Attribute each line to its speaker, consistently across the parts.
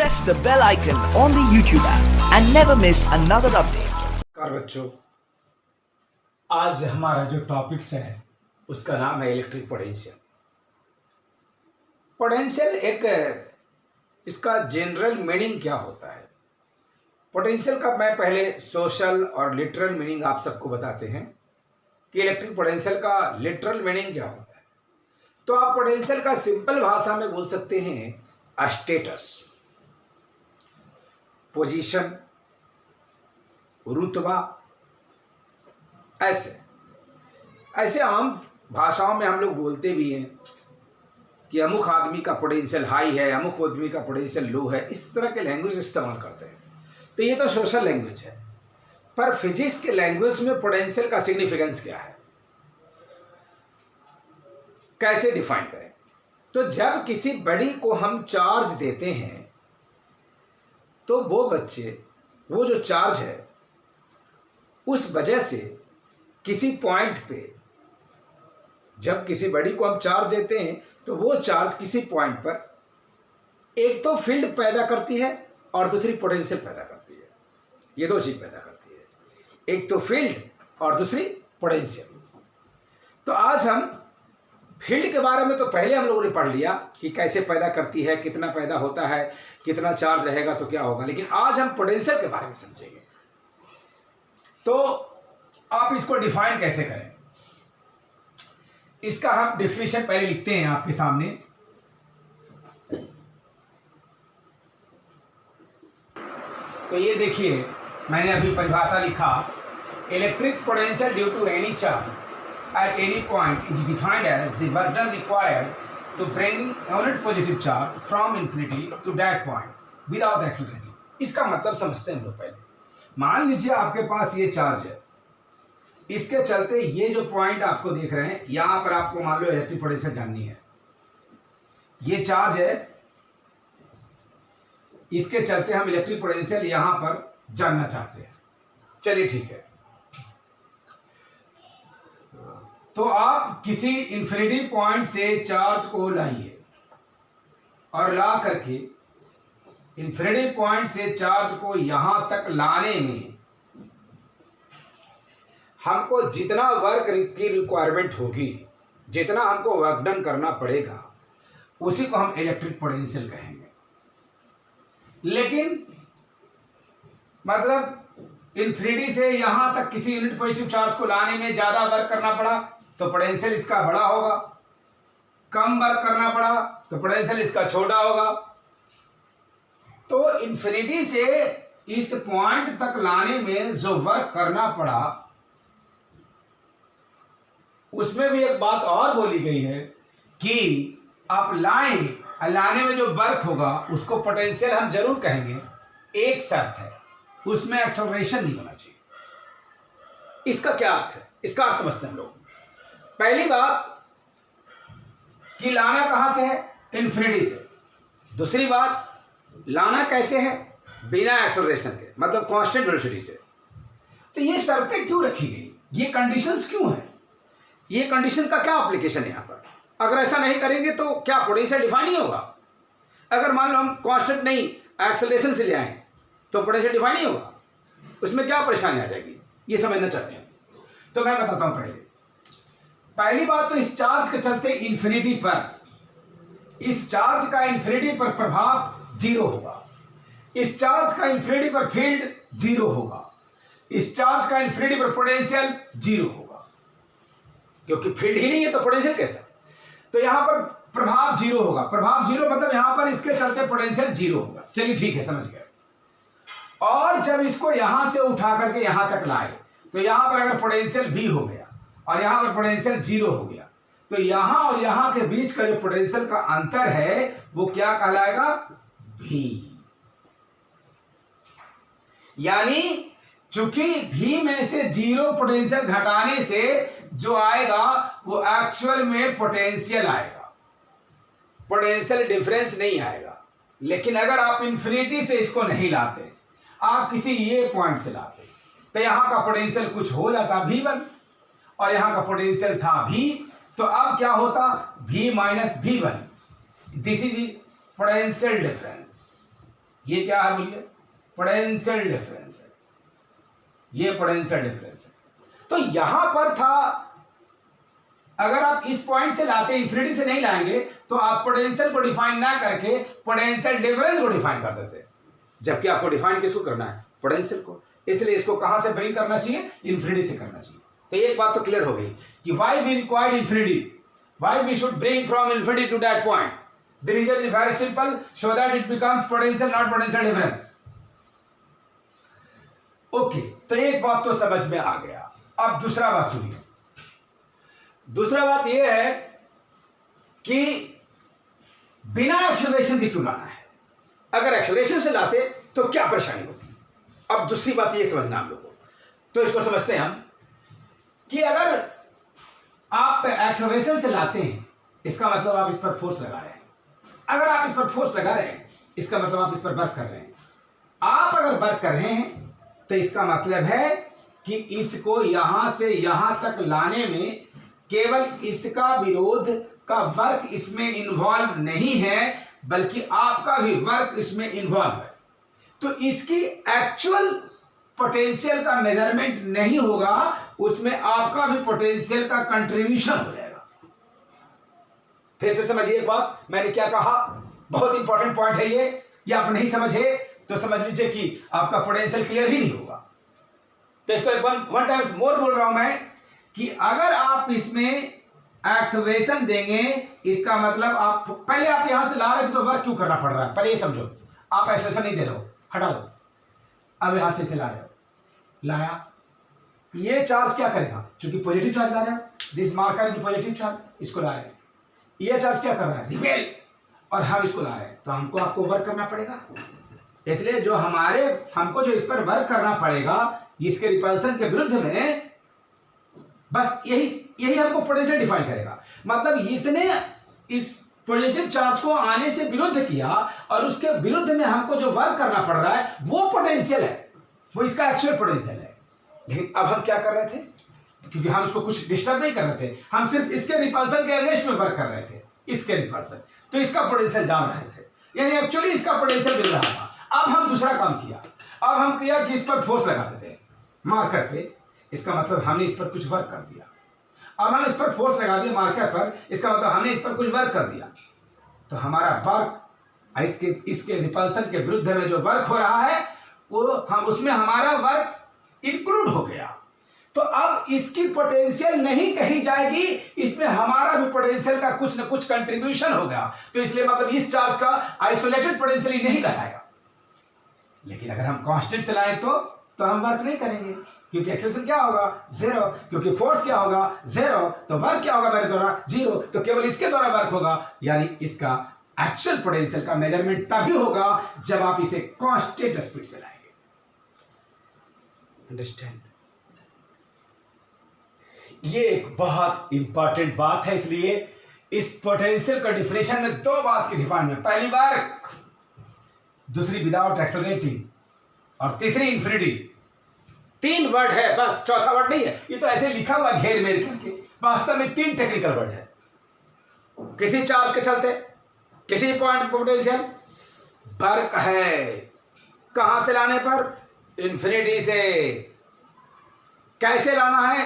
Speaker 1: press the bell icon on the YouTube app and never miss another update.
Speaker 2: नमस्कार बच्चों, आज हमारा जो टॉपिक्स है उसका नाम है इलेक्ट्रिक पोटेंशियल। पोटेंशियल इसका जनरल मीनिंग क्या होता है? पोटेंशियल का मैं पहले सोशल और लिटरल मीनिंग आप सबको बताते हैं कि इलेक्ट्रिक पोटेंशियल का लिटरल मीनिंग क्या होता है। तो आप पोटेंशियल का सिंपल भाषा में बोल सकते हैं स्टेटस, पोजीशन, रुतबा। ऐसे आम भाषाओं में हम लोग बोलते भी हैं कि अमुक आदमी का पोटेंशियल हाई है, अमुक आदमी का पोटेंशियल लो है। इस तरह के लैंग्वेज इस्तेमाल करते हैं। तो ये तो सोशल लैंग्वेज है, पर फिजिक्स के लैंग्वेज में पोटेंशियल का सिग्निफिकेंस क्या है, कैसे डिफाइन करें? तो जब किसी बड़ी को हम चार्ज देते हैं तो वो जो चार्ज है उस वजह से किसी पॉइंट पे, जब किसी बड़ी को हम चार्ज देते हैं तो वो चार्ज किसी पॉइंट पर एक तो फील्ड पैदा करती है और दूसरी पोटेंशियल पैदा करती है। ये दो चीज पैदा करती है, एक तो फील्ड और दूसरी पोटेंशियल। तो आज हम फील्ड के बारे में तो पहले हम लोगों ने पढ़ लिया कि कैसे पैदा करती है, कितना पैदा होता है, कितना चार्ज रहेगा तो क्या होगा, लेकिन आज हम पोटेंशियल के बारे में समझेंगे। तो आप इसको डिफाइन कैसे करें, इसका हम डेफिनेशन पहले लिखते हैं आपके सामने। तो ये देखिए, मैंने अभी परिभाषा लिखा, electric potential due to any charge at any point is defined as the work done required to bring unit positive charge from infinity to that point without accelerating। इसका मतलब समझते हैं हम लोग पहले। मान लीजिए आपके पास ये चार्ज है, इसके चलते ये जो पॉइंट आपको देख रहे हैं, यहां पर आपको मान लो इलेक्ट्रिक पोटेंशियल जाननी है। ये चार्ज है, इसके चलते हम इलेक्ट्रिक पोटेंशियल यहां पर जानना चाहते हैं। चलिए ठीक है, तो आप किसी इंफिनिटी पॉइंट से चार्ज को लाइए और ला करके इंफिनिटी पॉइंट से चार्ज को यहां तक लाने में हमको जितना वर्क की रिक्वायरमेंट होगी, जितना हमको वर्क डन करना पड़ेगा, उसी को हम इलेक्ट्रिक पोटेंशियल कहेंगे। लेकिन मतलब इंफिनिटी से यहां तक किसी यूनिट पॉजिटिव चार्ज को लाने में ज्यादा वर्क करना पड़ा तो पोटेंशियल इसका बड़ा होगा, कम वर्क करना पड़ा तो पोटेंशियल इसका छोटा होगा। तो इंफिनिटी से इस पॉइंट तक लाने में जो वर्क करना पड़ा, उसमें भी एक बात और बोली गई है कि आप लाने में जो वर्क होगा उसको पोटेंशियल हम जरूर कहेंगे। एक शर्त है, उसमें एक्सेलरेशन नहीं होना चाहिए। इसका क्या अर्थ है, इसका अर्थ समझते हैं हम लोग। पहली बात कि लाना कहां से है, इंफिनिटी से। दूसरी बात, लाना कैसे है, बिना एक्सेलरेशन के, मतलब कांस्टेंट वेलोसिटी से। तो ये शर्तें क्यों रखी गई, ये कंडीशंस क्यों है, ये कंडीशन का क्या एप्लीकेशन है यहां पर? अगर ऐसा नहीं करेंगे तो क्या पोटेंशियल डिफाइन नहीं होगा? अगर मान लो हम कांस्टेंट नहीं एक्सेलरेशन से ले आए तो पोटेंशियल डिफाइन नहीं होगा, उसमें क्या परेशानी आ जाएगी, ये समझना चाहते हैं। तो मैं बताता हूं। पहली बात तो इस चार्ज के चलते इंफिनिटी पर, इस चार्ज का इंफिनिटी पर प्रभाव जीरो होगा, इस चार्ज का इंफिनिटी पर फील्ड जीरो होगा, इस चार्ज का इंफिनिटी पर पोटेंशियल जीरो होगा, क्योंकि फील्ड ही नहीं है तो पोटेंशियल कैसा? तो यहां पर प्रभाव जीरो होगा। प्रभाव जीरो मतलब यहां पर इसके चलते पोटेंशियल जीरो होगा। चलिए ठीक है, समझ गए। और जब इसको यहां से उठा करके यहां तक लाए तो यहां पर अगर पोटेंशियल भी हो गया और यहां पर पोटेंशियल जीरो हो गया, तो यहां और यहां के बीच का जो पोटेंशियल का अंतर है वो क्या कहलाएगा, भी। यानी चूंकि भी में से जीरो पोटेंशियल घटाने से जो आएगा वो एक्चुअल में पोटेंशियल आएगा, पोटेंशियल डिफरेंस नहीं आएगा। लेकिन अगर आप इंफिनिटी से इसको नहीं लाते, आप किसी ये पॉइंट से लाते, तो यहां का पोटेंशियल कुछ हो जाता V1 और यहां का पोटेंशियल था V, तो अब क्या होता, V minus V1, this is potential difference. ये क्या है बोलिए? पोटेंशियल डिफरेंस है, ये पोटेंशियल डिफरेंस है। तो यहां पर था, अगर आप इस पॉइंट से लाते, इंफिनिटी से नहीं लाएंगे, तो आप पोटेंशियल को डिफाइन ना करके पोटेंशियल डिफरेंस को डिफाइन कर देते, जबकि आपको डिफाइन किसको करना है? पोटेंशियल को। इसलिए इसको कहां से ब्रिंग करना चाहिए? इंफिनिटी से करना चाहिए। तो एक बात तो क्लियर हो गई कि why we required infinity, why we should bring from infinity to that point. The reason is very simple, so that it becomes potential, not potential difference. Okay, तो एक बात तो समझ में आ गया। अब दूसरा बात सुनिए। दूसरा बात यह है कि बिना एक्सेलरेशन के क्यों लाना है? अगर एक्सेलरेशन से लाते तो क्या परेशानी होती? अब दूसरी बात ये समझना हम लोग को, तो इसको समझते हैं हम कि अगर आप एक्सेलरेशन से लाते हैं, इसका मतलब आप इस पर फोर्स लगा रहे हैं। अगर आप इस पर फोर्स लगा रहे हैं, इसका मतलब आप इस पर वर्क कर रहे हैं। आप अगर वर्क कर रहे हैं तो इसका मतलब है कि इसको यहां से यहां तक लाने में केवल इसका विरोध का वर्क इसमें इन्वॉल्व नहीं है, बल्कि आपका भी वर्क इसमें इन्वॉल्व है। तो इसकी एक्चुअल पोटेंशियल का मेजरमेंट नहीं होगा, उसमें आपका भी पोटेंशियल का कंट्रीब्यूशन हो जाएगा। फिर से समझिए एक बात, मैंने क्या कहा, बहुत इंपॉर्टेंट पॉइंट है ये आप नहीं समझे तो समझ लीजिए कि आपका पोटेंशियल क्लियर ही नहीं होगा। तो इसको वन टाइम्स मोर बोल रहा हूं मैं कि अगर आप इसमें एक्सेलरेशन देंगे, इसका मतलब आप पहले आप यहां से ला रहे थे तो वर्क क्यों करना पड़ रहा है? पहले ये समझो, आप एक्सेलरेशन नहीं दे रहे हो, हटा दो। अब यहां से इसे ला रहे हो, लाया, ये चार्ज क्या करेगा? क्योंकि पॉजिटिव चार्ज ला रहे हो, this marker is positive charge, इसको ला रहे हैं। ये चार्ज क्या कर रहा है? रिपेल, और हम इसको ला रहे हैं, तो हमको आपको वर्क करना पड़ेगा। इसलिए जो हमको जो इस पर वर्क करना पड़ेगा, इसके रिपल्सन के विरुद्ध में, बस यही हमको पोटेंशियल डिफाइन करेगा। मतलब इसने इस पॉजिटिव चार्ज को आने से विरुद्ध किया और उसके विरुद्ध में हमको जो वर्क करना पड़ रहा है वो पोटेंशियल है, वो इसका एक्चुअल पोटेंशियल है। लेकिन अब हम क्या कर रहे थे? क्योंकि हम इसको कुछ डिस्टर्ब नहीं कर रहे थे, हम सिर्फ इसके रिपल्सन के अगेंस्ट में वर्क कर रहे थे, इसके रिपल्सन, तो इसका पोटेंशियल जान रहे थे, यानी एक्चुअली इसका पोटेंशियल मिल रहा था। अब हम दूसरा काम किया, अब हम किया कि इस पर फोर्स लगाते थे मार्कर पे, इसका मतलब हमने इस पर कुछ वर्क कर दिया। अब हम इस पर फोर्स लगा दिया मार्कर पर, इसका मतलब हमने इस पर कुछ वर्क कर दिया। तो हमारा वर्क इसके रिपल्सन के विरुद्ध में जो वर्क हो रहा है वो उसमें हमारा वर्क इंक्लूड हो गया। तो अब इसकी पोटेंशियल नहीं कही जाएगी, इसमें हमारा भी पोटेंशियल का कुछ न कुछ कंट्रीब्यूशन हो गया। तो इसलिए मतलब इस चार्ज का आइसोलेटेड पोटेंशियल ही नहीं कहलाएगा। लेकिन अगर हम कांस्टेंट से लाए तो हम वर्क नहीं करेंगे, क्योंकि एक्सेलरेशन क्या होगा? जीरो, क्योंकि फोर्स क्या होगा? जीरो, तो वर्क क्या होगा मेरे द्वारा? जीरो, तो केवल इसके द्वारा वर्क होगा। यानी इसका एक्चुअल पोटेंशियल का मेजरमेंट तभी होगा जब आप इसे कांस्टेंट स्पीड से लाएंगे। अंडरस्टैंड? ये एक बहुत इंपॉर्टेंट बात है, इसलिए इस पोटेंशियल का डिफिनेशन में दो बात की डिमांड में, पहली वर्क, दूसरी विदाउट एक्सेलरेटिंग, और तीसरी इंफिनिटी। तीन वर्ड है बस, चौथा वर्ड नहीं है। ये तो ऐसे लिखा हुआ घेर मेरे करके, वास्तव में तीन टेक्निकल वर्ड है। किसी चार्ज के चलते किसी पॉइंट पोटेंशियल वर्क है, कहां से लाने पर? इन्फिनिटी से। कैसे लाना है?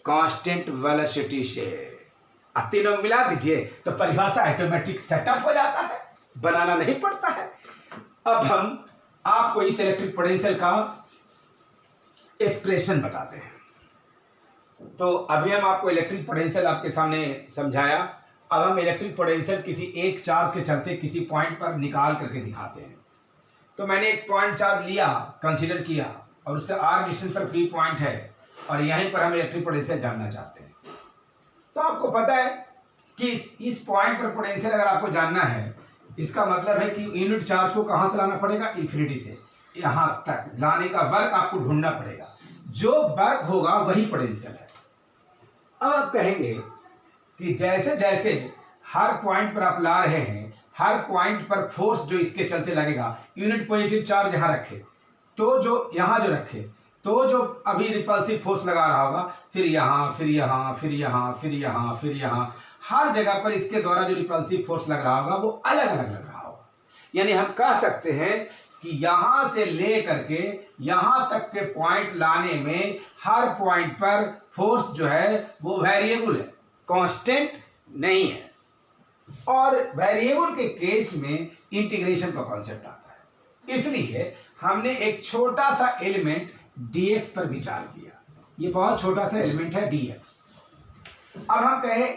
Speaker 2: कांस्टेंट वेलोसिटी से। अब तीनों मिला दीजिए तो परिभाषा ऑटोमेटिक सेटअप हो जाता है, बनाना नहीं पड़ता है। अब हम आपको इस इलेक्ट्रिक पोटेंशियल का एक्सप्रेशन बताते हैं। तो अभी हम आपको इलेक्ट्रिक पोटेंशियल आपके सामने समझाया। अब हम इलेक्ट्रिक पोटेंशियल किसी एक चार्ज के चलते किसी पॉइंट पर निकाल करके दिखाते हैं। तो मैंने एक पॉइंट चार्ज लिया, कंसीडर किया, और उससे r डिस्टेंस पर फ्री पॉइंट है, और यहीं पर हम इलेक्ट्रिक पोटेंशियल जानना चाहते हैं। तो आपको पता है कि इस पॉइंट पर पोटेंशियल अगर आपको जानना है, इसका मतलब है कि यूनिट चार्ज को कहां से लाना पड़ेगा? इन्फिनिटी से यहां तक लाने का वर्क आपको ढूंढना पड़ेगा। जो वर्क होगा वही पोटेंशियल है। अब आप कहेंगे कि जैसे जैसे हर पॉइंट पर आप ला रहे हैं, हर पॉइंट पर फोर्स जो इसके चलते लगेगा, यूनिट पॉजिटिव चार्ज यहां रखे, तो जो यहां जो रखे, तो जो अभी रिपल्सिव फोर्स लगा रहा होगा, फिर यहां, फिर यहां, फिर यहां, फिर यहां, फिर यहां, हर जगह पर इसके द्वारा जो रिपल्सिव फोर्स लग रहा होगा वो अलग अलग लग रहा होगा। यानी हम कह सकते हैं कि यहां से ले करके यहां तक के पॉइंट लाने में हर पॉइंट पर फोर्स जो है वो वेरिएबल है, कांस्टेंट नहीं है। और वेरिएबल के केस में इंटीग्रेशन का कॉन्सेप्ट आता है, इसलिए हमने एक छोटा सा एलिमेंट dx पर विचार किया। ये बहुत छोटा सा एलिमेंट है dx। अब हम कहें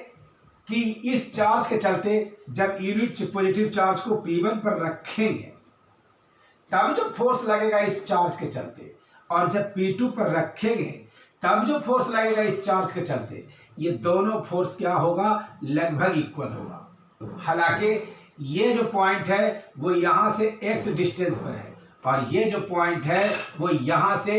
Speaker 2: कि इस चार्ज के चलते जब यूनिट पॉजिटिव चार्ज को P1 पर रखेंगे तब जो फोर्स लगेगा इस चार्ज के चलते, और जब P2 पर रखेंगे तब जो फोर्स लगेगा इस चार्ज के चलते, ये दोनों फोर्स क्या होगा, लगभग इक्वल होगा। हालांकि ये जो पॉइंट है वो यहां से x डिस्टेंस पर है और ये जो पॉइंट है वो यहां से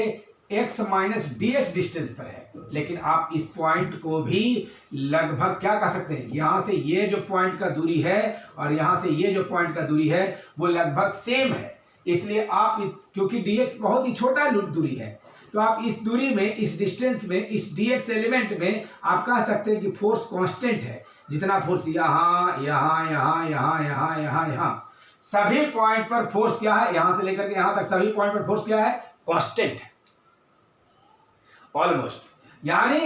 Speaker 2: x माइनस dx डिस्टेंस पर है, लेकिन आप इस पॉइंट को भी लगभग क्या कह सकते हैं, यहां से ये जो पॉइंट का दूरी है और यहां से ये जो पॉइंट का दूरी है वो लगभग सेम है। इसलिए आप क्योंकि dx बहुत ही छोटा दूरी है, तो आप इस दूरी में, इस डिस्टेंस में, इस dx एलिमेंट में आप कह सकते हैं कि फोर्स कांस्टेंट है। जितना फोर्स यहाँ यहाँ यहाँ यहाँ यहाँ यहाँ यहाँ सभी पॉइंट पर फोर्स क्या है, यहां से लेकर के यहां तक सभी पॉइंट पर फोर्स क्या है, कांस्टेंट है ऑलमोस्ट। यानी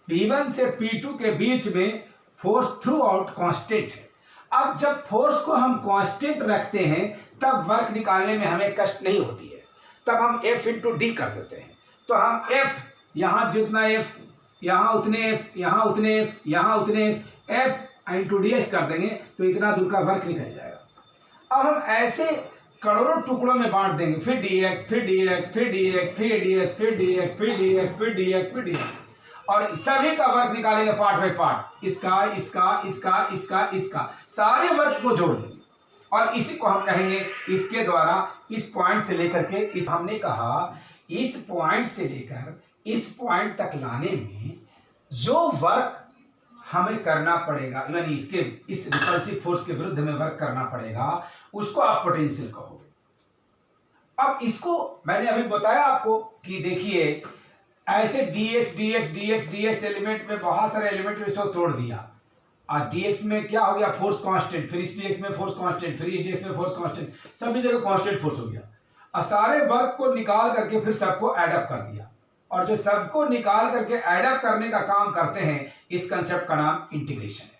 Speaker 2: P1 से P2 के बीच में फोर्स थ्रू आउट कांस्टेंट है। अब जब फोर्स को हम कांस्टेंट रखते हैं तब वर्क निकालने में हमें कष्ट नहीं होती है, तब हम F इंटू डी कर देते हैं। तो हम F यहाँ जितना F, यहाँ उतने F, यहाँ उतने F, यहाँ उतने F इंटू डी एस कर देंगे तो इतना दूर का वर्क निकल जाएगा। अब हम ऐसे करोड़ों टुकड़ों में बांट देंगे, फिर dx, फिर dx, फिर dx, फिर dx, फिर dx, फिर dx, फिर dx, फिर dx, और सभी का वर्क निकालेंगे पार्ट बाय पार्ट, इसका इसका इसका इसका इसका, सारे वर्क को जोड़ देंगे और इसी को हम कहेंगे, इसके द्वारा इस पॉइंट से लेकर के इस, हमने कहा इस पॉइंट से लेकर इस पॉइंट तक लाने में जो वर्क हमें करना पड़ेगा, यानी इसके इस रिपल्सिव फोर्स के विरुद्ध में वर्क करना पड़ेगा, उसको आप पोटेंशियल कहोगे। अब इसको मैंने अभी बताया आपको कि देखिए ऐसे dx dx dx dx element में बहुत सारे एलिमेंट में इसको तोड़ दिया और dx में क्या हो गया, फोर्स कांस्टेंट, फिर इस dx में फोर्स कांस्टेंट, फिर इस dx में फोर्स कांस्टेंट, सभी जगह कांस्टेंट फोर्स हो गया और सारे वर्क को निकाल करके फिर सबको एड अप कर दिया। और जो सबको निकाल करके एड अप करने का काम करते हैं, इस कंसेप्ट का नाम इंटीग्रेशन है।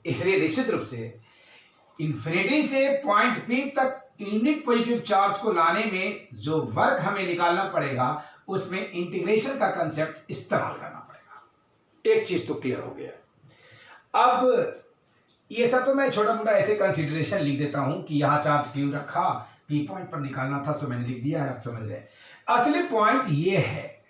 Speaker 2: इसलिए निश्चित रूप से इंफिनिटी से पॉइंट P तक यूनिट पॉजिटिव चार्ज को लाने में जो वर्क हमें निकालना पड़ेगा उसमें इंटीग्रेशन का कंसेप्ट इस्तेमाल करना पड़ेगा। एक चीज तो क्लियर हो गया। अब ये सब तो मैं छोटा मोटा ऐसे कंसीडरेशन लिख देता हूं कि यहां चार्ज क्यों रखा, P पॉइंट पर निकालना था, सो मैंने लिख दिया है, आप समझ रहे हैं। असली पॉइंट ये है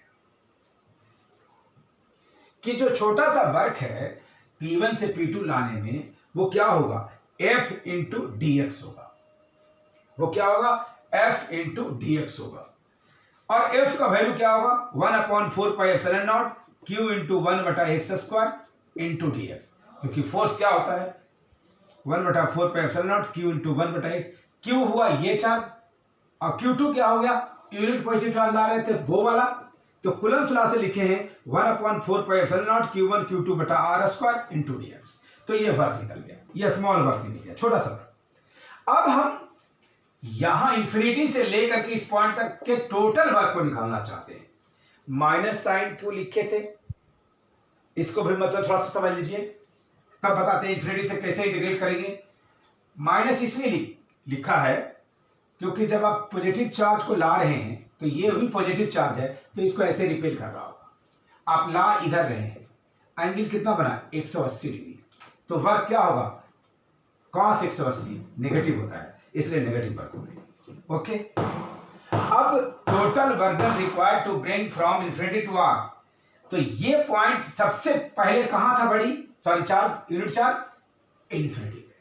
Speaker 2: कि जो छोटा सा वर्क है P1 से P2 लाने में, वो क्या होगा, F इंटू dx होगा। वो क्या होगा, F इंटू dx होगा। और F का वैल्यू क्या होगा, 1/4πε0 Q into 1/x² into dx, क्योंकि फोर्स क्या होता है 1/4πε0 Q इंटू 1/x। Q हुआ ये चार्ज और Q2 क्या हो गया, यूनिट पॉजिटिव चार्ज ला रहे थे वो वाला, तो कूलम्ब्स लॉ से लिखे हैं 1/4πε0 Q1 Q2/r² इंटू dx। तो ये वर्क निकल गया, ये स्मॉल वर्क निकल गया, छोटा सा वर्क। अब हम यहां इंफिनिटी से लेकर के इस पॉइंट तक के टोटल वर्क को निकालना चाहते हैं। माइनस साइन क्यों लिखे थे, इसको भी मतलब थोड़ा सा समझ लीजिए, तब बताते हैं इंफिनिटी से कैसे इंटीग्रेट करेंगे। माइनस इसलिए लिखा है क्योंकि जब आप पॉजिटिव चार्ज को ला रहे हैं तो ये भी पॉजिटिव चार्ज है, तो इसको ऐसे रिपेल कर रहा होगा। आप ला इधर रहे हैं, एंगल कितना बना 180 डिग्री, तो वर्क क्या होगा, cos 180 नेगेटिव होता है, इसलिए नेगेटिव वर्क होगा। ओके, अब total work done required to bring from infinity to r, तो ये पॉइंट सबसे पहले कहां था, बड़ी चार्ज, यूनिट चार्ज इंफिनिटी पे।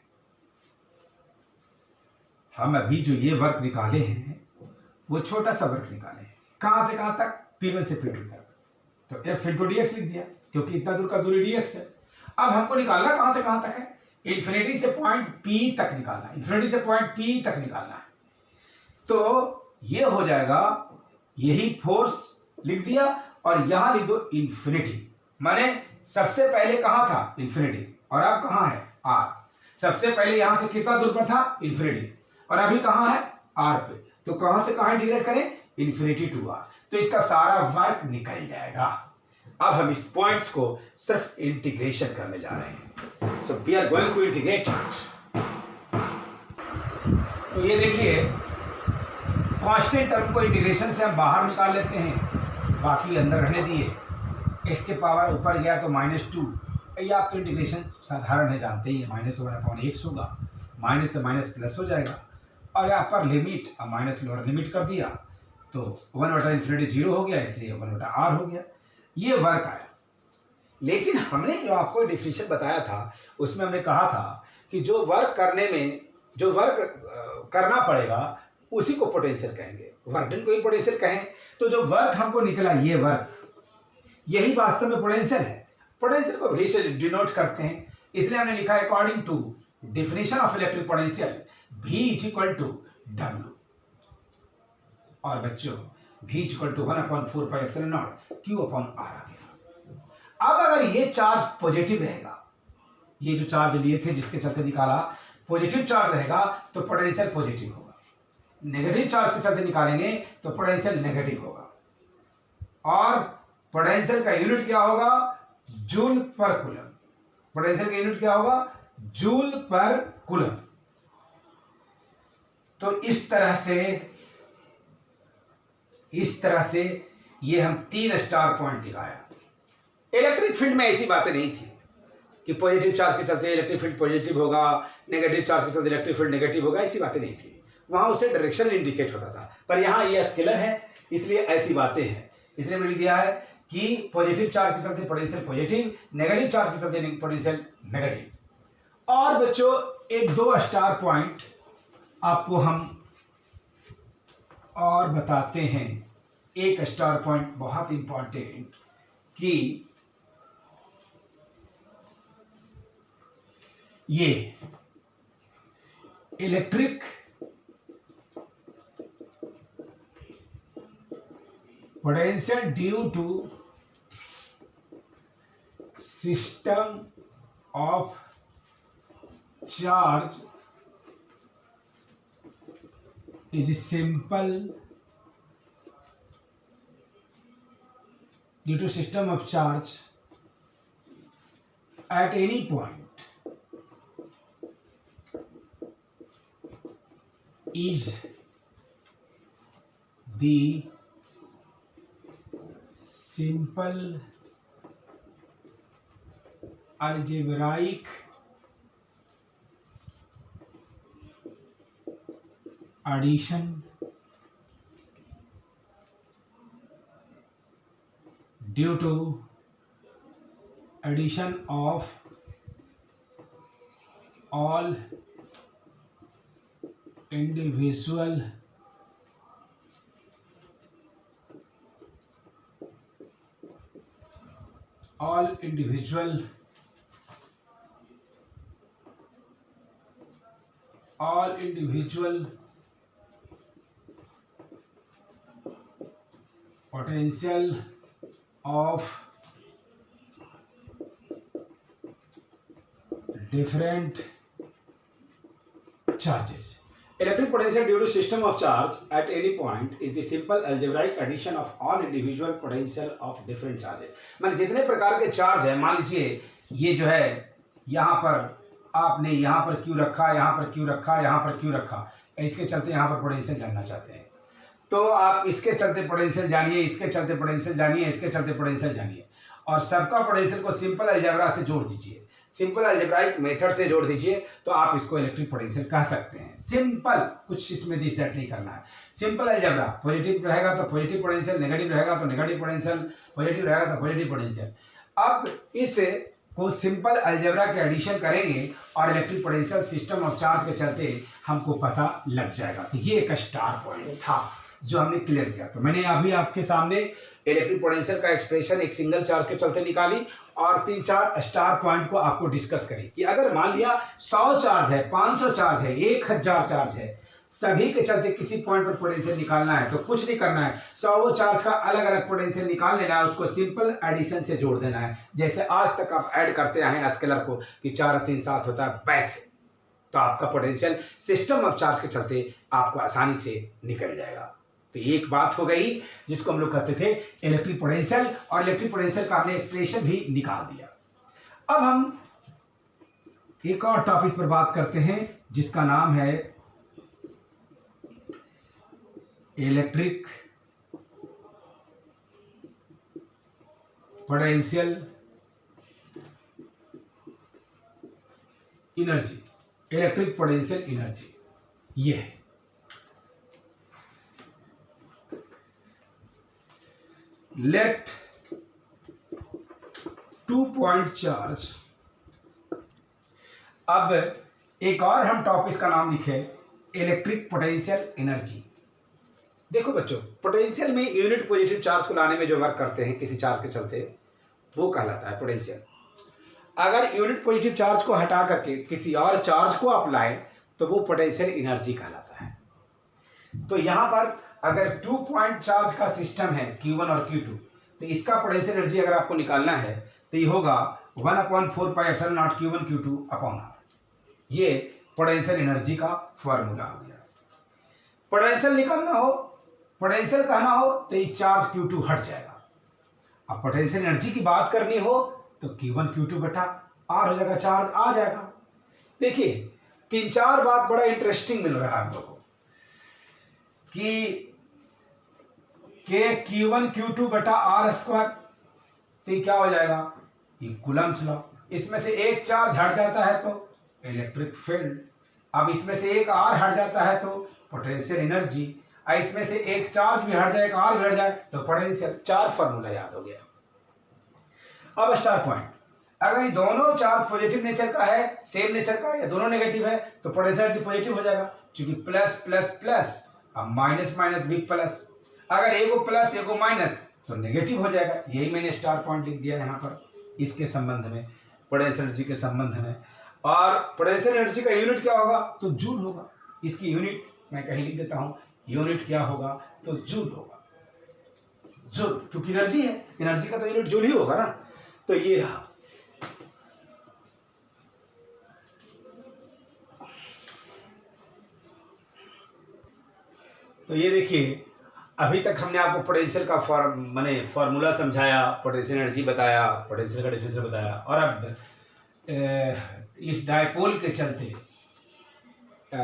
Speaker 2: हम अभी जो ये वर्क निकाले हैं वो छोटा सा वर्क निकाले हैं, कहां से कहां तक, P1 से P2 तक, तो F इंटू dx लिख दिया क्योंकि इतना दूर का दूरी dx है। अब हमको निकालना कहां से कहां तक है, इंफिनिटी से पॉइंट P तक निकालना है, इंफिनिटी से पॉइंट P तक निकालना है। तो ये हो जाएगा, यही फोर्स लिख दिया और यहां लिख दो इंफिनिटी, माने सबसे पहले कहां था इंफिनिटी और अब कहां है r। सबसे पहले यहां से कितना दूर पर था इंफिनिटी और अभी कहां है आर पे, तो कहां से कहां इंटीग्रेट करें, इन्फिनिटी टू आर, तो इसका सारा वर्क निकल जाएगा। अब हम इस पॉइंट्स को सिर्फ इंटीग्रेशन करने जा रहे हैं। So we are going to integrate it. तो ये देखिए कांस्टेंट टर्म को इंटीग्रेशन से हम बाहर निकाल लेते हैं, बाकी अंदर रहने दिए। एक्स के पावर ऊपर गया तो -2, ये आप तो इंटीग्रेशन साधारण है, जानते ही है, -1/x होगा, माइनस से माइनस प्लस हो जाएगा, और यहाँ पर लिमिट माइनस लोअर लिमिट कर दिया तो 1/∞ 0 हो गया, इसलिए 1/r हो गया। ये वर्क आया। लेकिन हमने जो आपको डिफिनेशन बताया था उसमें हमने कहा था कि जो वर्क करने में जो वर्क करना पड़ेगा उसी को पोटेंशियल कहेंगे, वर्क डन को ही पोटेंशियल कहें। तो जो वर्क हमको निकला, ये वर्क, यही वास्तव में पोटेंशियल है। पोटेंशियल को भी से डिनोट करते हैं, इसलिए हमने लिखा है according to definition of electric potential V = W। और बच्चों V = 1/4πε0 Q/r आ गया। अब अगर ये चार्ज पॉजिटिव रहेगा, ये जो चार्ज लिए थे जिसके चलते निकाला, पॉजिटिव चार्ज रहेगा तो पोटेंशियल पॉजिटिव होगा, नेगेटिव चार्ज के चलते निकालेंगे तो पोटेंशियल नेगेटिव होगा। और पोटेंशियल का यूनिट क्या होगा, जूल पर कूलम। पोटेंशियल का यूनिट क्या होगा, जूल पर कूलम। तो इस तरह से ये हम 3 स्टार पॉइंट दिखाया। इलेक्ट्रिक फील्ड में ऐसी बातें नहीं थी कि पॉजिटिव चार्ज के चलते इलेक्ट्रिक फील्ड पॉजिटिव होगा, नेगेटिव चार्ज के चलते इलेक्ट्रिक फील्ड नेगेटिव होगा, ऐसी बातें नहीं थी। वहां उसे डायरेक्शन इंडिकेट होता था, पर यहाँ ये स्केलर है इसलिए ऐसी बातें हैं। इसलिए मैंने दिया है कि पॉजिटिव चार्ज के चलते पोटेंशियल पॉजिटिव, नेगेटिव चार्ज के चलते पोटेंशियल नेगेटिव। और बच्चों 1-2 स्टार पॉइंट आपको हम और बताते हैं। एक स्टार पॉइंट बहुत इंपॉर्टेंट कि ये electric potential due to system of charge is simple due to system of charge at any point is the simple algebraic addition due to addition of all individual potential of different charges. Electric potential due to system of charge at any point is the simple algebraic addition of all individual potential of different charges. माने जितने प्रकार के charge है, मान लीजिए ये जो है यहाँ पर आपने यहाँ पर क्यों रखा, यहाँ पर क्यों रखा, यहाँ पर क्यों रखा, इसके चलते यहाँ पर पोटेंशियल जानना चाहते हैं तो आप इसके चलते पोटेंशियल जानिए, इसके चलते पोटेंशियल जानिए, इसके चलते पोटेंशियल जानिए, और सबका पोटेंशियल को सिंपल अलजेब्रा से जोड़ दीजिए, सिंपल अलजेब्राइक मेथड से जोड़ दीजिए, तो आप इसको इलेक्ट्रिक पोटेंशियल कह सकते हैं। सिंपल, कुछ इसमें दिस दैट नहीं करना है। सिंपल अलजेब्रा, पॉजिटिव रहेगा तो पॉजिटिव पोटेंशियल, नेगेटिव रहेगा तो नेगेटिव पोटेंशियल, पॉजिटिव रहेगा तो पॉजिटिव पोटेंशियल। अब इस को सिंपल अलजेब्रा के एडिशन करेंगे और electric potential system of charge के चलते हमको पता लग जाएगा। तो ये एक स्टार पॉइंट था जो हमने क्लियर किया। तो मैंने अभी आपके सामने इलेक्ट्रिक पोटेंशियल का एक्सप्रेशन एक सिंगल चार्ज के चलते निकाली और 3-4 स्टार पॉइंट को आपको डिस्कस करी कि अगर मान लिया 100 चार्ज है, 500 चार्ज है, 1000 चार्ज है, सभी के चलते किसी पॉइंट पर पोटेंशियल निकालना है तो कुछ नहीं करना है, 100 चार्ज का अलग अलग पोटेंशियल निकाल लेना है, उसको सिंपल एडिशन से जोड़ देना है। जैसे आज तक आप ऐड करते आए हैं स्केलर को कि 4 3 7 होता है, वैसे तो आपका पोटेंशियल सिस्टम ऑफ चार्ज के चलते आपको आसानी से निकल जाएगा। तो एक बात हो गई जिसको हम लोग कहते थे इलेक्ट्रिक पोटेंशियल, और इलेक्ट्रिक पोटेंशियल का हमने एक्सप्रेशन भी निकाल दिया। अब हम एक और टॉपिक पर बात करते हैं जिसका नाम है electric potential energy. Electric potential energy ये है। Let 2 point charge. अब एक और हम टॉपिक का नाम लिखे इलेक्ट्रिक पोटेंशियल एनर्जी। देखो बच्चों, पोटेंशियल में यूनिट पॉजिटिव चार्ज को लाने में जो वर्क करते हैं किसी चार्ज के चलते, वो कहलाता है पोटेंशियल। अगर यूनिट पॉजिटिव चार्ज को हटा करके किसी और चार्ज को आप लाएं तो वो पोटेंशियल एनर्जी कहलाता है। तो यहां पर अगर 2 पॉइंट चार्ज का सिस्टम है Q1 और Q2, तो इसका पोटेंशियल एनर्जी अगर आपको निकालना है तो ये होगा 1/4πε0 Q1 Q2 अपॉन R। ये पोटेंशियल एनर्जी का फॉर्मूला हो गया। पोटेंशियल निकालना हो, पोटेंशियल कहना हो तो ये चार्ज Q2 हट जाएगा। अब पोटेंशियल एनर्जी की बात करनी हो तो Q1 Q2 बटा R हो जाएगा, चार्ज आ जाएगा। देखिए 3-4 बात बड़ा इंटरेस्टिंग मिल रहा है हम लोग को कि Q1 Q2 बटा R², तो ये क्या हो जाएगा, ये कूलम्ब्स लॉ। इसमें से एक चार्ज हट जाता है तो इलेक्ट्रिक फील्ड। अब इसमें से एक R हट जाता है तो पोटेंशियल एनर्जी। इसमें से एक चार्ज भी हट जाए, एक R भी हट जाए तो पोटेंशियल। 4 फॉर्मूला याद हो गया। अब स्टार पॉइंट, अगर ये दोनों चार्ज पॉजिटिव नेचर का है, सेम नेचर का, या दोनों नेगेटिव है तो पोटेंशियल एनर्जी पॉजिटिव हो जाएगा, क्योंकि प्लस प्लस प्लस, अब माइनस माइनस भी प्लस। अगर एगो प्लस एगो माइनस तो नेगेटिव हो जाएगा। यही मैंने स्टार पॉइंट लिख दिया यहाँ पर इसके संबंध में, पोटेंशियल एनर्जी के संबंध में। और पोटेंशियल एनर्जी का यूनिट क्या होगा तो जूल होगा। इसकी यूनिट मैं कहीं लिख देता हूँ, यूनिट क्या होगा तो जूल होगा। जूल, क्योंकि एनर्जी है, एनर्जी का तो यूनिट जूल ही होगा ना। तो ये रहा। तो ये देखिए, अभी तक हमने आपको पोटेंशियल का फॉर्मूला समझाया, पोटेंशियल एनर्जी बताया, पोटेंशियल का डिफरेंशियल बताया। और अब इस डायपोल के चलते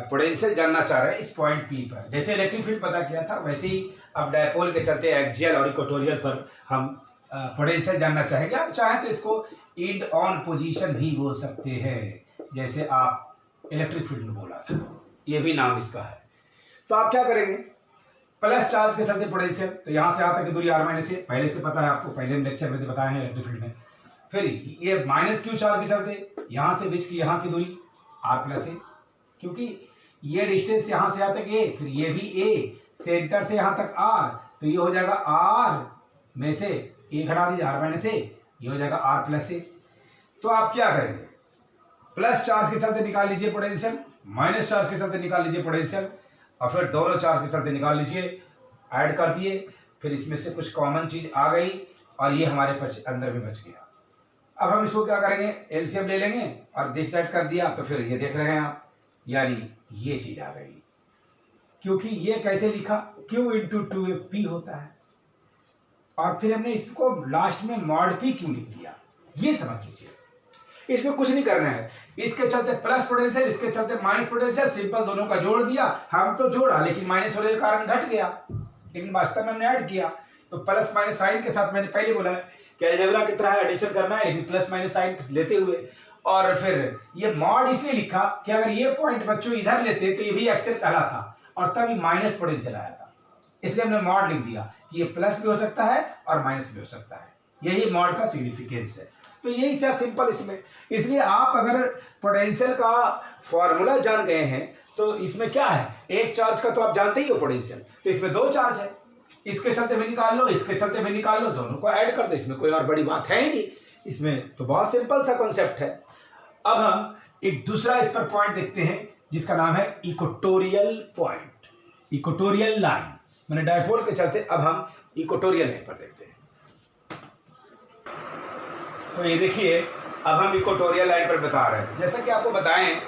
Speaker 2: पोटेंशियल जानना चाह रहे हैं इस पॉइंट P पर। जैसे इलेक्ट्रिक फील्ड पता किया था, वैसे ही अब डायपोल के चलते एक्सियल और इक्वेटोरियल पर हम पोटेंशियल जानना चाहेंगे। आप चाहें तो इसको इंड ऑन पोजीशन भी बोल सकते हैं, जैसे आप इलेक्ट्रिक फील्ड में बोला था, ये भी नाम इसका है। तो आप क्या करेंगे, प्लस चार्ज के चलते पोटेंशियल, तो यहाँ से आता की दूरी R- है, पहले से पता है आपको, पहले लेक्चर में बताए हैं इलेक्ट्रिक फील्ड में। फिर ये माइनस Q चार्ज के चलते यहाँ से बीच की यहाँ की दूरी R+ है, क्योंकि ये डिस्टेंस यहाँ से यहाँ तक A, फिर ये भी A, सेंटर से यहाँ तक R, तो ये हो जाएगा R में से A घटा दीजिए R- A, ये हो जाएगा R+A। तो आप क्या करेंगे, प्लस चार्ज के चलते निकाल लीजिए पोटेंशियल, माइनस चार्ज के चलते निकाल लीजिए पोटेंशियल, और फिर दोनों चार्ज के चलते निकाल लीजिए, ऐड कर दिए, फिर इसमें से कुछ कॉमन चीज आ गई और ये हमारे अंदर में बच गया। अब हम इसको क्या करेंगे, एलसीएम ले लेंगे और दिस ऐड कर दिया, तो फिर ये देख रहे हैं आप, यानी ये चीज आ गई। क्योंकि ये कैसे लिखा, Q × 2P होता है, और फिर हमने इसको लास्ट में मॉड P क्यों लिख दिया, ये समझ लीजिए। इसमें कुछ नहीं करना है, इसके चलते प्लस पोटेंशियल, इसके चलते माइनस पोटेंशियल, सिंपल दोनों का जोड़ दिया। हम तो जोड़ा, लेकिन माइनस होने के कारण घट गया, लेकिन वास्तव में हमने ऐड किया। तो प्लस माइनस साइन के साथ मैंने पहले बोला है कि अलजेब्रा की तरह एडिशन करना है, लेकिन प्लस माइनस साइन लेते हुए। और फिर ये मॉड इसलिए लिखा कि अगर ये पॉइंट बच्चों इधर लेते तो ये भी एक्सेल कहलाता, और तब ये माइनस पोटेंशियल आया था, इसलिए हमने मॉड लिख दिया कि ये प्लस भी हो सकता है और माइनस भी हो सकता है। यही मॉड का सिग्निफिकेंस है। तो यही सा सिंपल इसमें, इसलिए आप अगर पोटेंशियल का फॉर्मूला जान गए हैं तो इसमें क्या है, एक चार्ज का तो आप जानते ही हो पोटेंशियल, तो इसमें 2 चार्ज है, इसके चलते भी निकाल लो, इसके चलते भी निकाल लो, दोनों को ऐड कर दो, इसमें कोई और बड़ी बात है ही नहीं, इसमें तो बहुत सिंपल सा कॉन्सेप्ट है। अब हम एक दूसरा इस पर पॉइंट देखते हैं जिसका नाम है इक्वेटोरियल पॉइंट, इक्वेटोरियल लाइन। मैंने डायपोल के चलते अब हम इक्वेटोरियल लाइन पर देखते हैं। तो ये देखिए, अब हम इक्वेटोरियल लाइन पर बता रहे हैं। जैसा कि आपको बताएं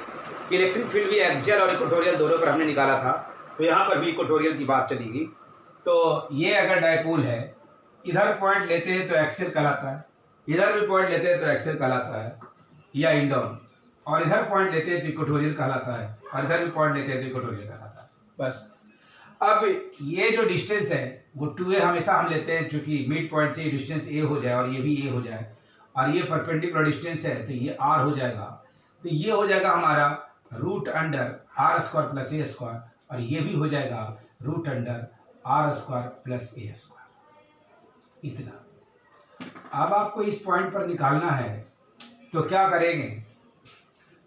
Speaker 2: इलेक्ट्रिक फील्ड भी एक्सियल और इक्वेटोरियल दोनों पर हमने निकाला था, तो यहाँ पर भी इक्वेटोरियल की बात चलेगी। तो ये अगर डायपोल है, इधर पॉइंट लेते हैं तो एक्सियल कहलाता है, इधर भी पॉइंट लेते हैं तो एक्सियल कहलाता है या इंडोन, और इधर पॉइंट लेते हैं तो इक्वेटोरियल कहलाता है, और इधर भी पॉइंट लेते हैं तो इक्वेटोरियल कहलाता है। बस अब ये जो डिस्टेंस है वो 2a हमेशा हम लेते हैं, चूंकि मिड पॉइंट से डिस्टेंस a हो जाए और ये भी a हो जाए, और ये परपेंडिकुलर डिस्टेंस है तो ये r हो जाएगा, तो ये हो जाएगा हमारा root under r square plus a square, और ये भी हो जाएगा root under r square plus a square. इतना। अब आपको इस पॉइंट पर निकालना है, तो क्या करेंगे,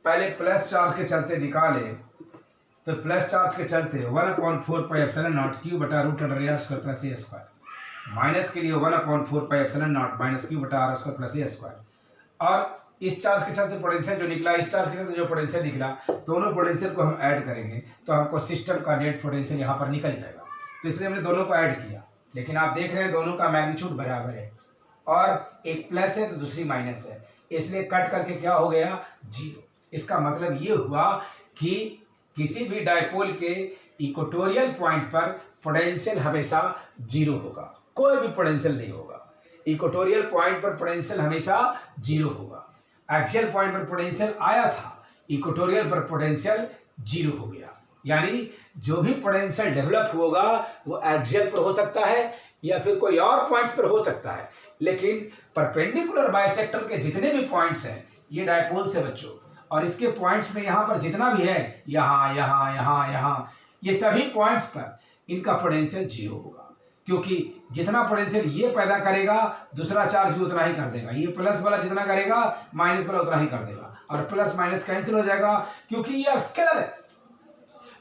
Speaker 2: पहले प्लस चार्ज के चलते निकाले, तो प्लस चार्ज के चलते 1/4 पाई एप्सिलॉन नॉट क्यू बटा root under r square plus a square, minus के लिए 1/4 pi epsilon nought minus q बटा r square plus a square, और इस चार्ज के चलते पोटेंशियल जो निकला, इस चार्ज के चलते जो पोटेंशियल निकला, दोनों पोटेंशियल को हम ऐड करेंगे तो हमको सिस्टम का नेट पोटेंशियल यहाँ पर निकल जाएगा। तो इसलिए हमने दोनों को ऐड किया, लेकिन आप देख रहे हैं दोनों का मैग्नीट्यूड बराबर है, और एक प्लस है तो दूसरी माइनस है, इसलिए कट करके क्या हो गया, 0। इसका मतलब ये हुआ कि किसी भी डायपोल के इक्वेटोरियल पॉइंट पर पोटेंशियल हमेशा 0 होगा, कोई भी पोटेंशियल नहीं होगा। इक्वेटोरियल पॉइंट पर पोटेंशियल हमेशा 0 होगा। एक्सियल पॉइंट पर पोटेंशियल आया था, इक्वेटोरियल पर पोटेंशियल 0 हो गया। यानी जो भी पोटेंशियल डेवलप होगा वो एक्सियल पर हो सकता है या फिर कोई और पॉइंट्स पर हो सकता है, लेकिन परपेंडिकुलर बाइसेक्टर के जितने भी पॉइंट्स हैं ये डायपोल से बच्चों, और इसके पॉइंट्स में यहाँ पर जितना भी है, यहाँ यहाँ यहाँ यहाँ, ये सभी पॉइंट्स पर इनका पोटेंशियल 0 होगा, क्योंकि जितना पोटेंशियल ये पैदा करेगा दूसरा चार्ज भी उतना ही कर देगा। ये प्लस वाला जितना करेगा माइनस वाला उतना ही कर देगा, और प्लस माइनस कैंसिल हो जाएगा, क्योंकि ये स्केलर है।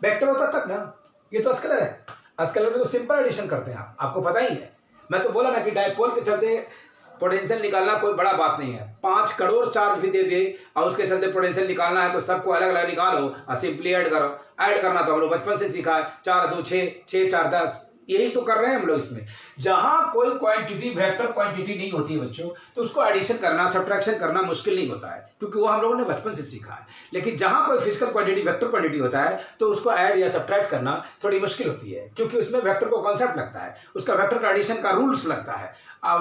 Speaker 2: वेक्टर होता तक ना, ये तो स्केलर है। स्केलर में तो सिंपल एडिशन करते हैं, आपको पता ही है। मैं तो बोला ना कि डायपोल के चलते पोटेंशियल निकालना कोई बड़ा बात नहीं है। 5 करोड़ चार्ज भी दे दे और उसके चलते पोटेंशियल निकालना है तो सबको अलग अलग निकालो और सिंपली ऐड करो। ऐड करना तो हम लोग बचपन से सीखा है, 4 2 6 6 4 10, यही तो कर रहे हैं हम लोग। इसमें जहां कोई क्वांटिटी वेक्टर क्वांटिटी नहीं होती है बच्चों, तो उसको एडिशन करना सब्ट्रैक्शन करना मुश्किल नहीं होता है, क्योंकि वो हम लोगों ने बचपन से सीखा है। लेकिन जहां कोई फिजिकल क्वांटिटी वेक्टर क्वांटिटी होता है तो उसको ऐड या सब्ट्रैक्ट करना थोड़ी मुश्किल होती है, क्योंकि उसमें वेक्टर को कॉन्सेप्ट लगता है, उसका वेक्टर का एडिशन का रूल्स लगता है।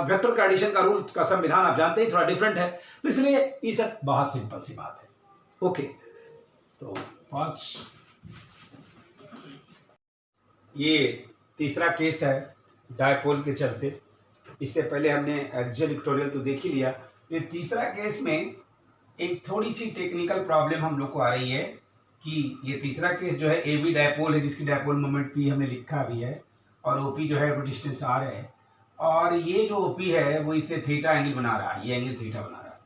Speaker 2: वेक्टर का एडिशन का रूल का संविधान आप जानते ही थोड़ा डिफरेंट है, तो इसलिए ये सब बहुत सिंपल सी बात है। ओके, तो 5 ये तीसरा केस है डायपोल के चलते। इससे पहले हमने एक्सियल इक्वेटोरियल तो देख ही लिया। ये तीसरा केस में एक थोड़ी सी टेक्निकल प्रॉब्लम हम लोग को आ रही है कि ये तीसरा केस जो है ए बी डायपोल है, जिसकी डायपोल मोमेंट पी हमने लिखा भी है, और ओपी जो है वो डिस्टेंस आर है, और ये जो ओपी है वो इससे थीटा एंगल बना रहा है, ये एंगल थीटा बना रहा है।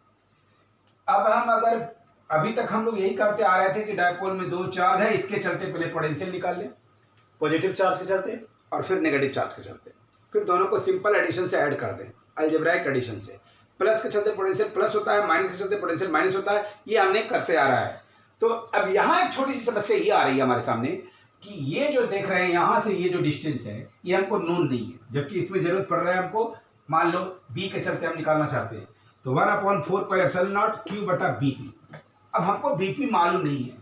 Speaker 2: अब हम अगर अभी तक हम लोग यही करते आ रहे थे कि डायपोल में 2 चार्ज है, इसके चलते पहले पोटेंशियल निकाल लें, पॉजिटिव चार्ज के चलते और फिर नेगेटिव चार्ज के चलते, फिर दोनों को सिंपल एडिशन से ऐड कर दें, अलजेब्राइक एडिशन से। प्लस के चलते पोटेंशियल प्लस होता है, माइनस के चलते पोटेंशियल माइनस होता है, ये हमने करते आ रहा है। तो अब यहाँ एक छोटी सी समस्या ये आ रही है हमारे सामने कि ये जो देख रहे हैं यहाँ से ये जो डिस्टेंस है ये हमको नोन नहीं है, जबकि इसमें जरूरत पड़ रहा है हमको। मान लो बी के चलते हम निकालना चाहते हैं तो 1/4 पाई एप्सिलॉन नॉट क्यू बटा बीपी। अब हमको बीपी मालूम नहीं है,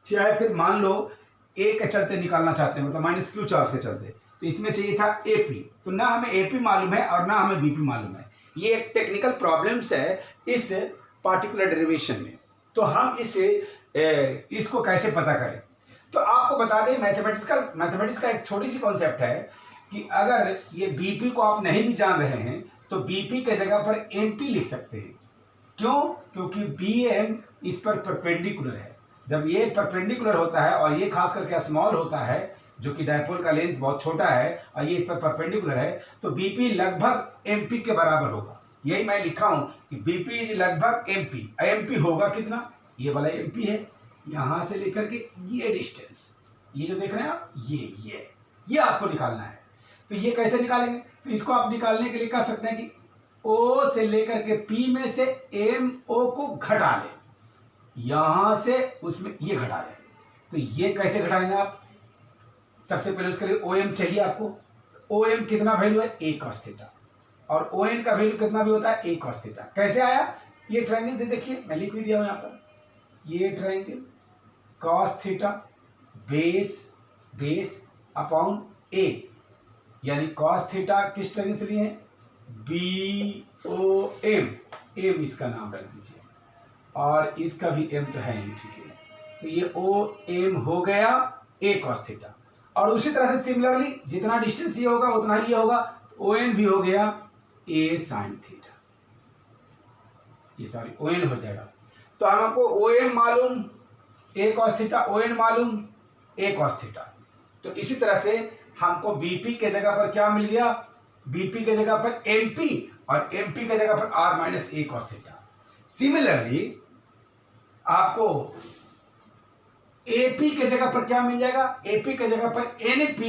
Speaker 2: चाहे फिर मान लो ए के चलते निकालना चाहते हैं, मतलब माइनस क्यू चार्ज के चलते, तो इसमें चाहिए था एपी, तो ना हमें एपी मालूम है और ना हमें बीपी मालूम है। ये एक टेक्निकल प्रॉब्लम्स है इस पार्टिकुलर डेरिवेशन में। तो हम इसको कैसे पता करें, तो आपको बता दें मैथमेटिक्स का एक छोटी सी कॉन्सेप्ट है कि अगर ये बीपी को आप नहीं भी जान रहे हैं तो बीपी के जगह पर एमपी लिख सकते हैं। क्यों? क्योंकि बीएम इस पर परपेंडिकुलर है। जब ये परपेंडिकुलर होता है और ये खास करके स्मॉल होता है, जो कि डायपोल का लेंथ बहुत छोटा है और ये इस पर परपेंडिकुलर है, तो बीपी लगभग एमपी के बराबर होगा। यही मैं लिखा हूं कि बीपी लगभग एमपी। एमपी होगा कितना, ये वाला एमपी है, यहां से लेकर के ये डिस्टेंस, ये जो देख रहे हैं आप, ये आपको निकालना है। तो ये कैसे निकालेंगे, तो इसको आप निकालने के लिए कर सकते हैं कि ओ से लेकर के पी में से एम ओ को घटा लें, यहां से उसमें ये घटा लें। तो ये कैसे घटाएंगे आप, सबसे पहले उसके लिए ओ एम चाहिए आपको। ओ एम कितना वैल्यू है, ए कॉस थीटा, और ओ एन का वैल्यू कितना भी होता है, ए कॉस थीटा। कैसे आया, ये ट्रायंगल देखिए मैं लिख भी दिया हूं यहाँ पर, ये triangle cos theta base upon a, यानी कॉस थीटा किस तरह से लिए हैं, BOM, एम इसका नाम रख दीजिए, और इसका भी एम तो है ही, ठीक है। तो ये OM हो गया A cos थीटा, और उसी तरह से सिमिलरली जितना डिस्टेंस ये होगा उतना ही ये होगा, ON भी हो गया A sin थीटा, ये सॉरी ON हो जाएगा। तो हमको OM मालूम, A cos थीटा, ON मालूम, A cos थीटा। तो इसी तरह से हमको BP के जगह पर क्या मिल गया, BP के जगह पर MP, और MP के जगह पर R minus A cos theta. Similarly आपको AP के जगह पर क्या मिल जाएगा, AP के जगह पर NP,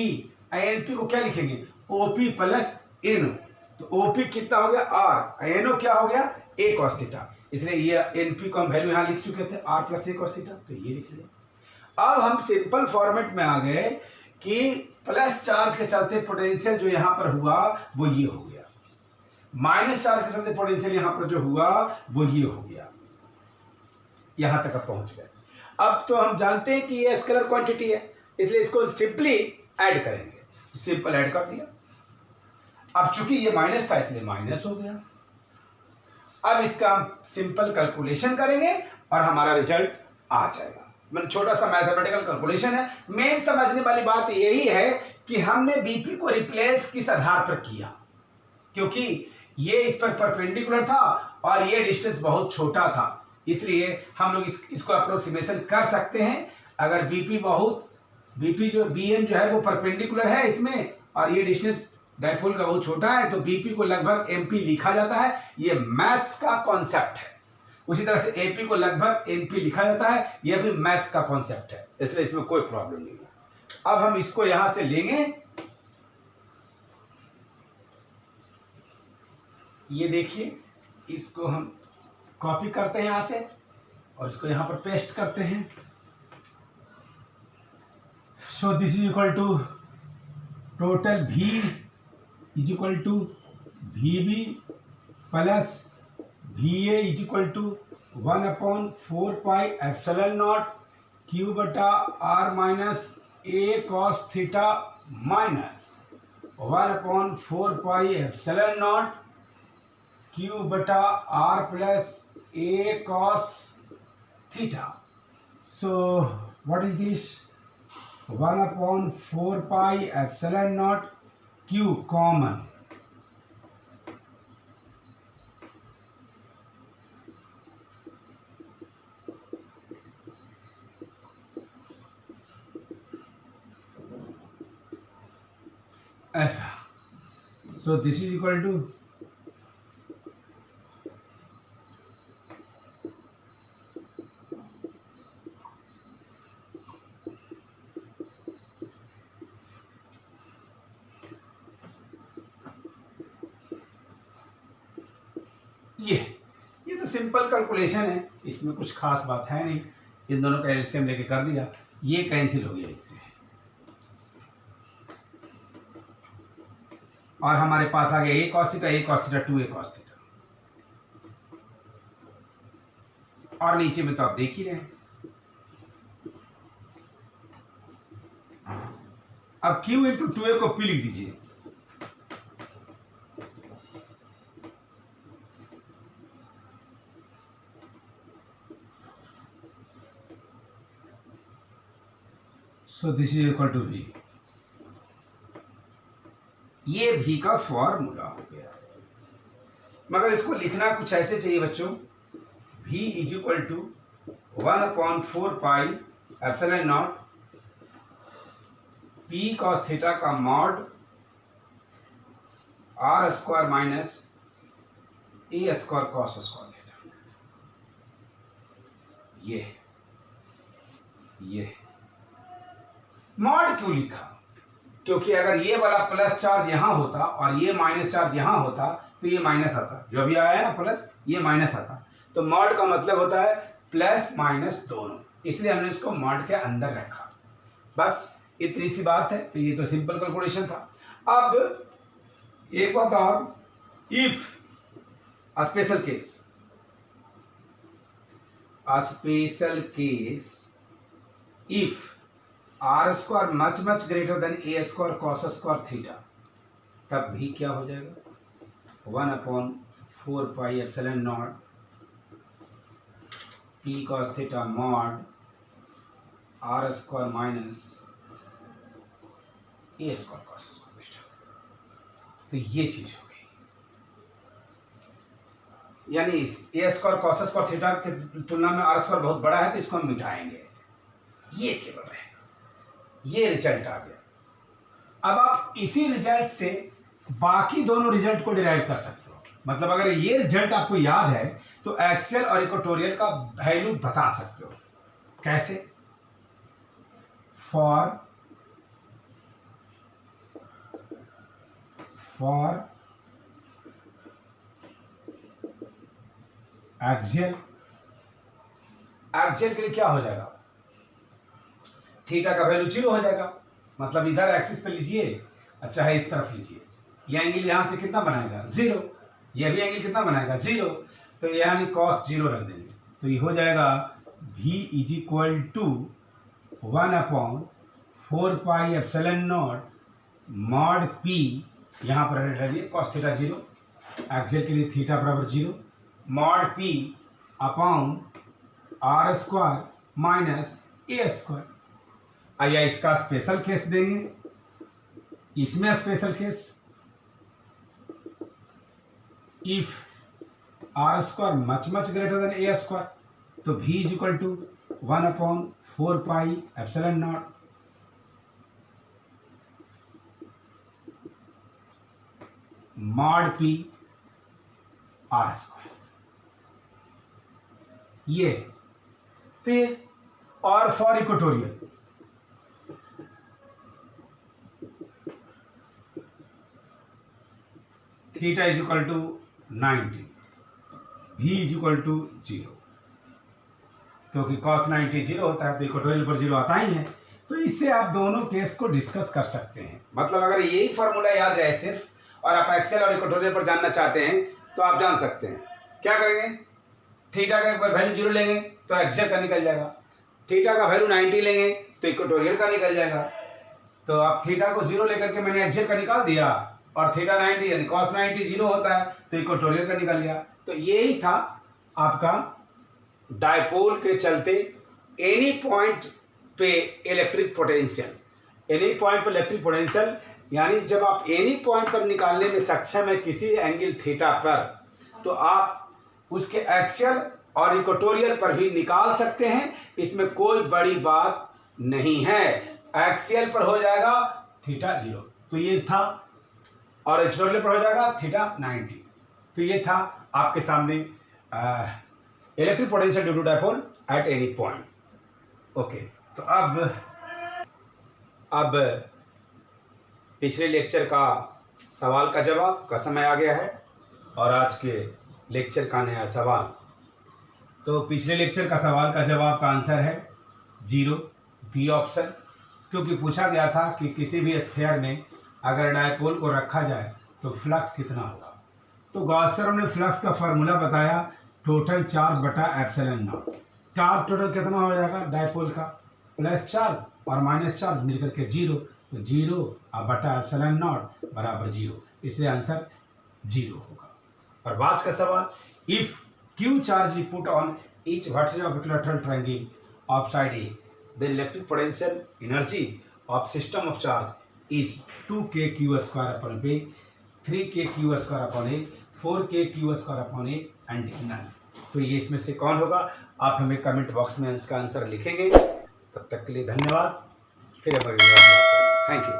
Speaker 2: NP को क्या लिखेंगे, OP प्लस NO, तो OP कितना हो गया R, NO क्या हो गया A cos थीटा, इसलिए ये NP को हम वैल्यू यहां लिख चुके थे R plus A cos theta, तो ये लिख लिया। अब हम सिंपल फॉर्मेट में आ गए कि प्लस चार्ज के चलते पोटेंशियल जो यहां पर हुआ वो ये हो गया, माइनस चार्ज के चलते पोटेंशियल यहां पर जो हुआ वो ये हो गया, यहां तक पहुंच गए। अब तो हम जानते हैं कि ये स्केलर क्वांटिटी है, इसलिए इसको सिंपली ऐड करेंगे, सिंपल ऐड कर दिया। अब चूंकि ये माइनस था इसलिए माइनस हो गया। अब इसका हम सिंपल कैलकुलेशन करेंगे और हमारा रिजल्ट आ जाएगा। मतलब छोटा सा मैथमेटिकल कैलकुलेशन है। मेन समझने वाली बात यही है कि हमने बीपी को रिप्लेस किस आधार पर किया, क्योंकि ये इस पर परपेंडिकुलर था और ये डिस्टेंस बहुत छोटा था, इसलिए हम लोग इसको अप्रोक्सीमेशन कर सकते हैं। अगर बीपी जो बीएम जो है वो परपेंडिकुलर है इसमें और ये डिस्टेंस डायपोल का बहुत छोटा है, तो बीपी को लगभग एमपी लिखा जाता है। ये मैथ्स का कॉन्सेप्ट है। उसी तरह से एपी को लगभग एनपी लिखा जाता है, यह भी मैथ्स का कॉन्सेप्ट है, इसलिए इसमें कोई प्रॉब्लम नहीं है। अब हम इसको यहां से लेंगे, ये देखिए, इसको हम कॉपी करते हैं यहां से और इसको यहां पर पेस्ट करते हैं। So this is equal to total V is equal to VB plus VA is equal to 1/4 pi epsilon nought Q बटा R minus A cos theta minus 1/4 pi epsilon nought Q बटा R plus A cos theta. So what is this? 1/4 pi epsilon nought Q common, ऐसा। So this is equal to ये तो simple calculation है, इसमें कुछ खास बात है नहीं। इन दोनों का एलसीएम लेके कर दिया, ये कैंसिल हो गया इससे, और हमारे पास आ गया A cos theta 2A cos theta, और नीचे में तो आप देख ही रहे हैं। अब Q इंटू 2A को P लिख दीजिए। So this is equal to V। ये V का फॉर्मूला हो गया, मगर इसको लिखना कुछ ऐसे चाहिए बच्चों। V is equal to 1/4 pi epsilon nought P cos theta का mod R square minus A square cos square theta. ये मॉड क्यों लिखा? क्योंकि अगर ये वाला प्लस चार्ज यहां होता और ये माइनस चार्ज यहां होता तो ये माइनस आता, जो अभी आया है ना प्लस, ये माइनस आता। तो मॉड का मतलब होता है प्लस माइनस दोनों, इसलिए हमने इसको मॉड के अंदर रखा। बस इतनी सी बात है। तो ये तो सिंपल कैलकुलेशन था। अब एक बात और, if if r square much much greater than a square cos square theta, तब भी क्या हो जाएगा 1/4πε0 p cos theta mod r square minus a square cos square theta. तो ये चीज हो गई, यानी a square cos square theta की तुलना में आर स्क्वायर बहुत बड़ा है, तो इसको हम मिटाएंगे ऐसे, ये केवल रहेगा। ये रिजल्ट आ गया। अब आप इसी रिजल्ट से बाकी दोनों रिजल्ट को डिराइव कर सकते हो। मतलब अगर ये रिजल्ट आपको याद है तो एक्सियल और इक्वेटोरियल का वैल्यू बता सकते हो। कैसे? फॉर एक्सियल के लिए क्या हो जाएगा, थीटा का वैल्यू 0 हो जाएगा। मतलब इधर एक्सिस पे लीजिए, अच्छा है इस तरफ लीजिए, ये एंगल यहां से कितना बनाएगा 0, ये भी एंगल कितना बनाएगा 0, तो यानी cos 0 रख देंगे, तो ये हो जाएगा v is equal to 1/4πε0 mod p, यहाँ पर रखिए cos थीटा 0, एक्सियल के लिए थीटा बराबर 0 mod p upon r square minus a square. आइए इसका स्पेशल केस देंगे, इसमें special case if r square much much greater than a square, तो v is equal to 1/4πε0 mod p r square. ये फिर और for equatorial theta is equal to 90, v is equal to 0, क्योंकि cos 90 0 होता है तो इक्वेटोरियल पर 0 आता ही है। तो इससे आप दोनों केस को डिस्कस कर सकते हैं। मतलब अगर यही फॉर्मूला याद रहे सिर्फ, और आप एक्सेल और इक्वेटोरियल पर जानना चाहते हैं, तो आप जान सकते हैं। क्या करेंगे, थीटा का एक बार वैल्यू 0 लेंगे तो एक्सेल का निकल जाएगा, थीटा का वैल्यू 90 लेंगे तो इक्वेटोरियल का निकल जाएगा। तो आप थीटा को 0 लेकर के मैंने एक्सेल का निकाल दिया, और थीटा 90 यानी cos 90 0 होता है तो इक्वेटोरियल का निकल गया। तो यही था आपका डायपोल के चलते एनी पॉइंट पे इलेक्ट्रिक पोटेंशियल। एनी पॉइंट पर इलेक्ट्रिक पोटेंशियल यानी जब आप एनी पॉइंट पर निकालने में सक्षम है किसी एंगल थीटा पर, तो आप उसके एक्सियल और इक्वेटोरियल पर भी निकाल सकते हैं। इसमें कोई बड़ी बात नहीं है। एक्सियल पर हो जाएगा थीटा 0, तो ये था, और इक्वेटोरियल पर हो जाएगा थीटा 90। तो ये था आपके सामने electric potential due to dipole at any point. Okay, तो अब पिछले लेक्चर का सवाल का जवाब का समय आ गया है, और आज के लेक्चर का नया सवाल। तो पिछले लेक्चर का सवाल का जवाब का आंसर है 0, बी ऑप्शन, क्योंकि पूछा गया था कि किसी भी स्फीयर में अगर डायपोल को रखा जाए तो फ्लक्स कितना होगा। तो गॉस थ्योरम ने फ्लक्स का फार्मूला बताया, टोटल चार्ज बटा एप्सिलॉन नॉट। चार्ज टोटल कितना हो जाएगा डायपोल का, प्लस चार्ज और माइनस चार्ज मिलकर के 0, तो 0 बटा एप्सिलॉन नॉट बराबर 0, इसलिए आंसर 0 होगा। और बाद का सवाल, if Q charge is put on each vertex of equilateral triangle of side A, the electric potential energy of system of charge is 2kq square upon B, 3kq square upon A, 4kq square upon A and none। तो ये इसमें से कौन होगा, आप हमें comment box में इसका आंसर लिखेंगे। तब तक के लिए धन्यवाद, फिर अगली बार बात करेंगे। Thank you.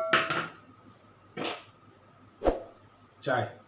Speaker 2: चाय।